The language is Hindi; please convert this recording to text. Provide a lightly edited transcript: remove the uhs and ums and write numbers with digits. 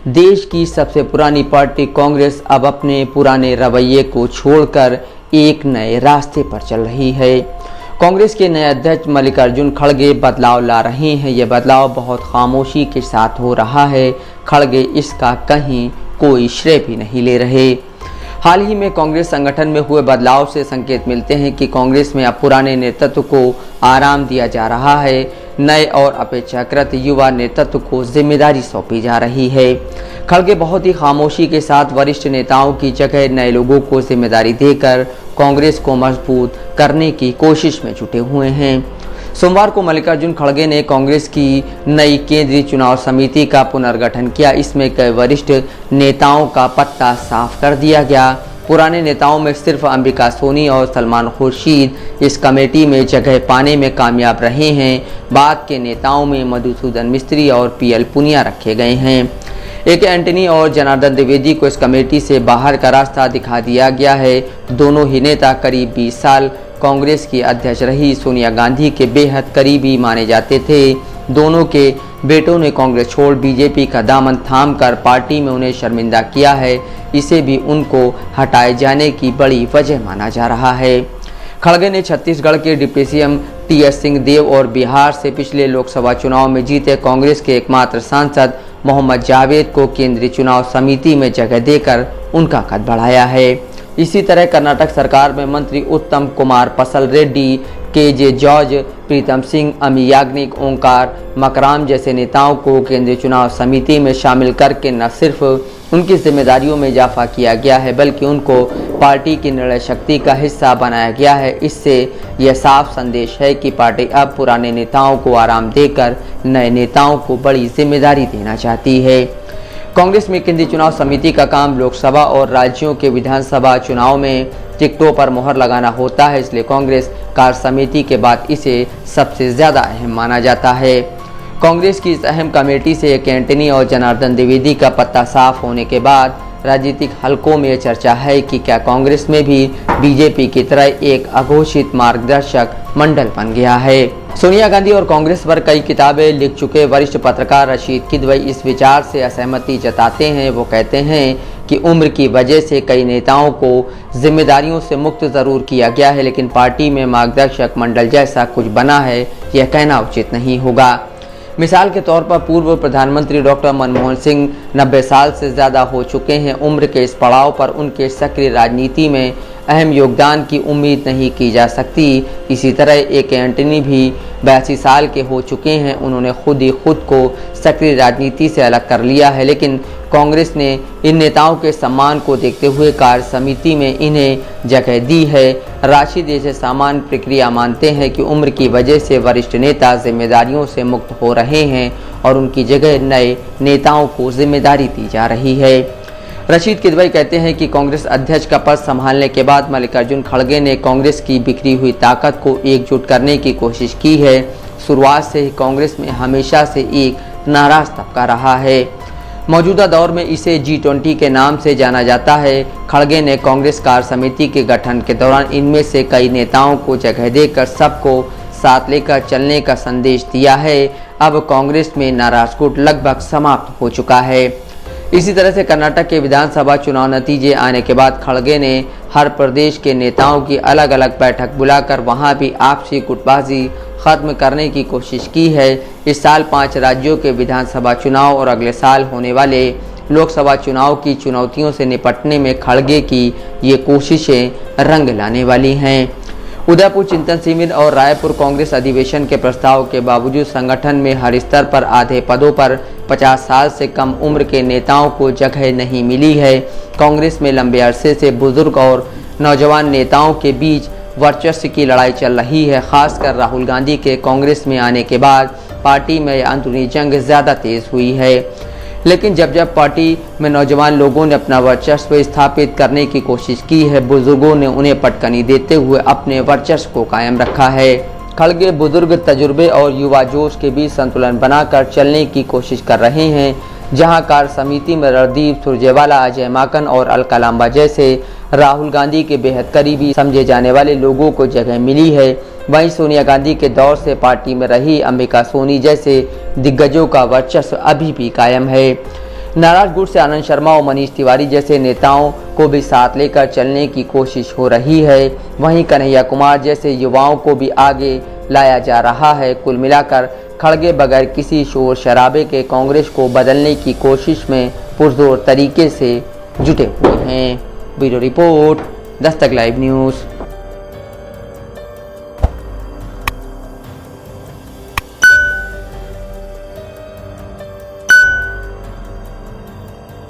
देश की सबसे पुरानी पार्टी कांग्रेस अब अपने पुराने रवैये को छोड़कर एक नए रास्ते पर चल रही है। कांग्रेस के नए अध्यक्ष मल्लिकार्जुन खड़गे बदलाव ला रहे हैं। यह बदलाव बहुत खामोशी के साथ हो रहा है। खड़गे इसका कहीं कोई श्रेय भी नहीं ले रहे। हाल ही में कांग्रेस संगठन में हुए बदलाव से संकेत मिलते हैं कि कांग्रेस में अब पुराने नेतृत्व को आराम दिया जा रहा है। नए और अपेक्षाकृत युवा नेतृत्व को जिम्मेदारी सौंपी जा रही है। खड़गे बहुत ही खामोशी के साथ वरिष्ठ नेताओं की जगह नए लोगों को जिम्मेदारी देकर कांग्रेस को मजबूत करने की कोशिश में जुटे हुए हैं। सोमवार को मल्लिकार्जुन खड़गे ने कांग्रेस की नई केंद्रीय चुनाव समिति का पुनर्गठन किया। इसमें कई वरिष्ठ नेताओं का पत्ता साफ कर दिया गया। पुराने नेताओं में सिर्फ अंबिका सोनी और सलमान खुर्शीद इस कमेटी में जगह पाने में कामयाब रहे हैं। बाद के नेताओं में मधुसूदन मिस्त्री और पीएल पुनिया रखे गए हैं। AK एंटनी और जनार्दन द्विवेदी को इस कमेटी से बाहर का रास्ता दिखा दिया गया है। दोनों ही नेता करीब 20 साल कांग्रेस की अध्यक्ष रही सोनिया गांधी के बेहद करीबी माने जाते थे। दोनों के बेटों ने कांग्रेस छोड़ बीजेपी का दामन थामकर पार्टी में उन्हें शर्मिंदा किया है। इसे भी उनको हटाए जाने की बड़ी वजह माना जा रहा है। खड़गे ने छत्तीसगढ़ के डिप्टी सीएम TS सिंहदेव और बिहार से पिछले लोकसभा चुनाव में जीते कांग्रेस के एकमात्र सांसद मोहम्मद जावेद को केंद्रीय चुनाव समिति में जगह देकर उनका कद बढ़ाया है। इसी तरह कर्नाटक सरकार में मंत्री उत्तम कुमार पसल रेड्डी, KJ जॉर्ज, प्रीतम सिंह, अमी याग्निक, ओंकार मकराम जैसे नेताओं को केंद्रीय चुनाव समिति में शामिल करके न सिर्फ उनकी जिम्मेदारियों में इजाफा किया गया है बल्कि उनको पार्टी की निर्णय शक्ति का हिस्सा बनाया गया है। इससे यह साफ संदेश है कि पार्टी अब पुराने नेताओं को आराम देकर नए नेताओं को बड़ी जिम्मेदारी देना चाहती है। कांग्रेस में केंद्रीय चुनाव समिति का काम लोकसभा और राज्यों के विधानसभा चुनाव में टिकटों पर मोहर लगाना होता है, इसलिए कांग्रेस कार्य समिति के बाद इसे सबसे ज्यादा अहम माना जाता है। कांग्रेस की इस अहम कमेटी से AK एंटनी और जनार्दन द्विवेदी का पत्ता साफ होने के बाद राजनीतिक हलकों में यह चर्चा है कि क्या कांग्रेस में भी बीजेपी की तरह एक अघोषित मार्गदर्शक मंडल बन गया है। सोनिया गांधी और कांग्रेस पर कई किताबें लिख चुके वरिष्ठ पत्रकार रशीद किदवई इस विचार से असहमति जताते हैं। वो कहते हैं कि उम्र की वजह से कई नेताओं को जिम्मेदारियों से मुक्त जरूर किया गया है, लेकिन पार्टी में मार्गदर्शक मंडल जैसा कुछ बना है यह कहना उचित नहीं होगा। मिसाल के तौर पर पूर्व प्रधानमंत्री डॉक्टर मनमोहन सिंह 90 साल से ज़्यादा हो चुके हैं। उम्र के इस पड़ाव पर उनके सक्रिय राजनीति में अहम योगदान की उम्मीद नहीं की जा सकती। इसी तरह AK एंटनी भी 82 साल के हो चुके हैं। उन्होंने खुद को सक्रिय राजनीति से अलग कर लिया है, लेकिन कांग्रेस ने इन नेताओं के सम्मान को देखते हुए कार्य समिति में इन्हें जगह दी है। राशिद जैसे सामान्य प्रक्रिया मानते हैं कि उम्र की वजह से वरिष्ठ नेता जिम्मेदारियों से मुक्त हो रहे हैं और उनकी जगह नए नेताओं को जिम्मेदारी दी जा रही है। रशीद किदवई कहते हैं कि कांग्रेस अध्यक्ष का पद संभालने के बाद मल्लिकार्जुन खड़गे ने कांग्रेस की बिखरी हुई ताकत को एकजुट करने की कोशिश की है। शुरुआत से ही कांग्रेस में हमेशा से एक नाराज तबका रहा है। मौजूदा दौर में इसे G20 के नाम से जाना जाता है। खड़गे ने कांग्रेस कार्य समिति के गठन के दौरान इनमें से कई नेताओं को जगह देकर सबको साथ लेकर चलने का संदेश दिया है। अब कांग्रेस में नाराज गुट लगभग समाप्त हो चुका है। इसी तरह से कर्नाटक के विधानसभा चुनाव नतीजे आने के बाद खड़गे ने हर प्रदेश के नेताओं की अलग अलग बैठक बुलाकर वहां भी आपसी गुटबाजी खत्म करने की कोशिश की है। इस साल 5 राज्यों के विधानसभा चुनाव और अगले साल होने वाले लोकसभा चुनाव की चुनौतियों से निपटने में खड़गे की ये कोशिशें रंग लाने वाली हैं। उदयपुर चिंतन शिविर और रायपुर कांग्रेस अधिवेशन के प्रस्ताव के बावजूद संगठन में हर स्तर पर आधे पदों पर 50 साल से कम उम्र के नेताओं को जगह नहीं मिली है। कांग्रेस में लंबे अरसे से बुजुर्ग और नौजवान नेताओं के बीच वर्चस्व की लड़ाई चल रही है। खासकर राहुल गांधी के कांग्रेस में आने के बाद पार्टी में अंदरूनी जंग ज़्यादा तेज हुई है। लेकिन जब पार्टी में नौजवान लोगों ने अपना वर्चस्व स्थापित करने की कोशिश की है, बुजुर्गों ने उन्हें पटकनी देते हुए अपने वर्चस्व को कायम रखा है। खड़गे बुजुर्ग तजुर्बे और युवा जोश के बीच संतुलन बनाकर चलने की कोशिश कर रहे हैं। जहां कार्य समिति में रणदीप सुरजेवाला, अजय माकन और अलका लांबा जैसे राहुल गांधी के बेहद करीबी समझे जाने वाले लोगों को जगह मिली है, वहीं सोनिया गांधी के दौर से पार्टी में रही अंबिका सोनी जैसे दिग्गजों का वर्चस्व अभी भी कायम है। नाराज गुट से आनंद शर्मा और मनीष तिवारी जैसे नेताओं को भी साथ लेकर चलने की कोशिश हो रही है। वहीं कन्हैया कुमार जैसे युवाओं को भी आगे लाया जा रहा है। कुल मिलाकर खड़गे बगैर किसी शोर शराबे के कांग्रेस को बदलने की कोशिश में पुरजोर तरीके से जुटे हुए हैं। Bureau report, Dastak live news.